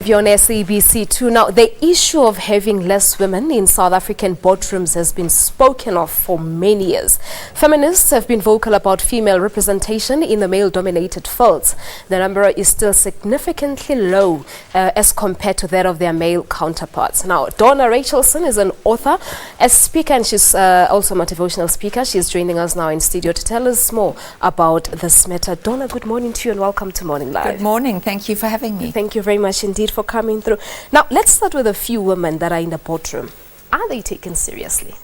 You're on SABC2. Now, the issue of having less women in South African boardrooms has been spoken of for many years. Feminists have been vocal about female representation in the male-dominated fields. The number is still significantly low as compared to that of their male counterparts. Now, Donna Rachelson is an author, a speaker, and she's also a motivational speaker. She's joining us now in studio to tell us more about this matter. Donna, good morning to you and welcome to Morning Live. Good morning. Thank you for having me. Thank you very much indeed for coming through. Now, let's start with a few women that are in the boardroom. Are they taken seriously?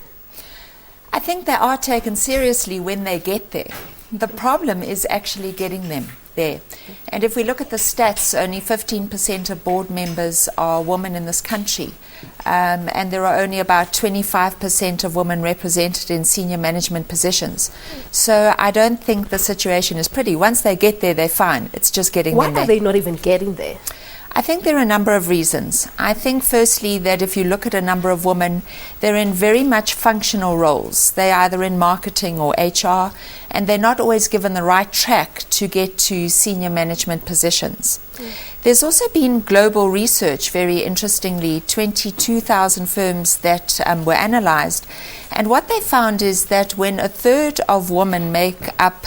I think they are taken seriously when they get there. The problem is actually getting them there. And if we look at the stats, only 15% of board members are women in this country. And there are only about 25% of women represented in senior management positions. So I don't think the situation is pretty. Once they get there, they're fine. It's just getting them there. Why are they not even getting there? I think there are a number of reasons. I think firstly that if you look at a number of women, they're in very much functional roles. They're either in marketing or HR, and they're not always given the right track to get to senior management positions. There's also been global research, very interestingly, 22,000 firms that were analyzed. And what they found is that when a third of women make up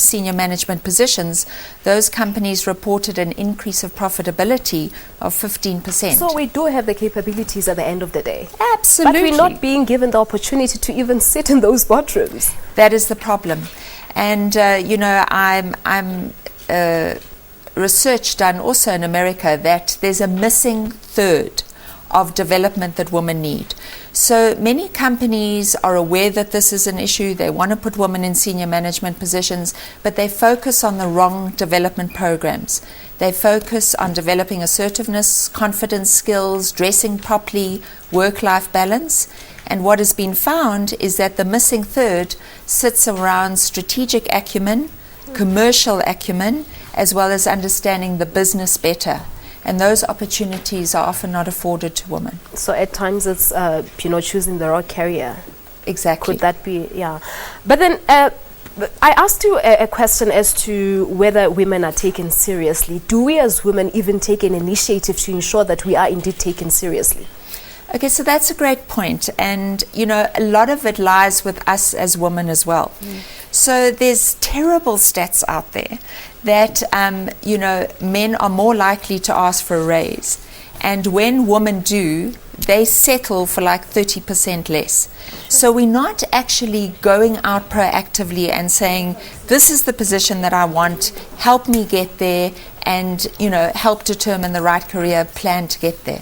senior management positions, those companies reported an increase of profitability of 15%. So we do have the capabilities at the end of the day. Absolutely. But we're not being given the opportunity to even sit in those boardrooms. That is the problem. And, I'm research done also in America that there's a missing third of development that women need. So many companies are aware that this is an issue. They want to put women in senior management positions, but they focus on the wrong development programs. They focus on developing assertiveness, confidence skills, dressing properly, work-life balance. And what has been found is that the missing third sits around strategic acumen, commercial acumen, as well as understanding the business better. And those opportunities are often not afforded to women. So at times it's, choosing the wrong career. Exactly. Could that be, yeah. But then I asked you a question as to whether women are taken seriously. Do we as women even take an initiative to ensure that we are indeed taken seriously? Okay, so that's a great point. And, a lot of it lies with us as women as well. So there's terrible stats out there that, men are more likely to ask for a raise. And when women do, they settle for like 30% less. So we're not actually going out proactively and saying, this is the position that I want, help me get there, and, help determine the right career plan to get there.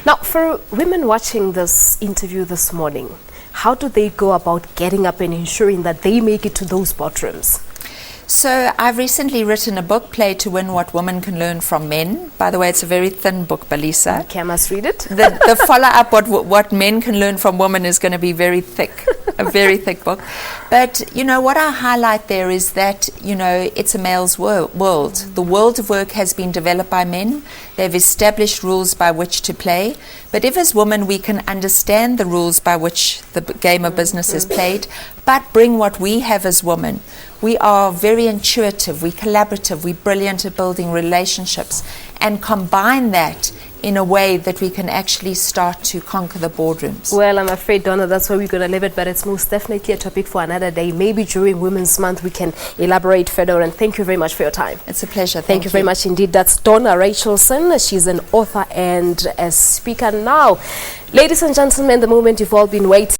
Now, for women watching this interview this morning, how do they go about getting up and ensuring that they make it to those boardrooms? So I've recently written a book, Play to Win, What Women Can Learn from Men. By the way, it's a very thin book, Balisa. Okay, I must read it. The follow-up, what men can learn from women, is going to be very thick, a very thick book. But, what I highlight there is that, it's a male's world. The world of work has been developed by men. They've established rules by which to play. But if as women we can understand the rules by which the game of business is played, but bring what we have as women, we are very intuitive, we're collaborative, we're brilliant at building relationships, and combine that in a way that we can actually start to conquer the boardrooms. Well, I'm afraid, Donna, that's where we're going to leave it, but it's most definitely a topic for another day. Maybe during Women's Month we can elaborate further, and thank you very much for your time. It's a pleasure. Thank you very much indeed. That's Donna Rachelson. She's an author and a speaker. Now, ladies and gentlemen, the moment you've all been waiting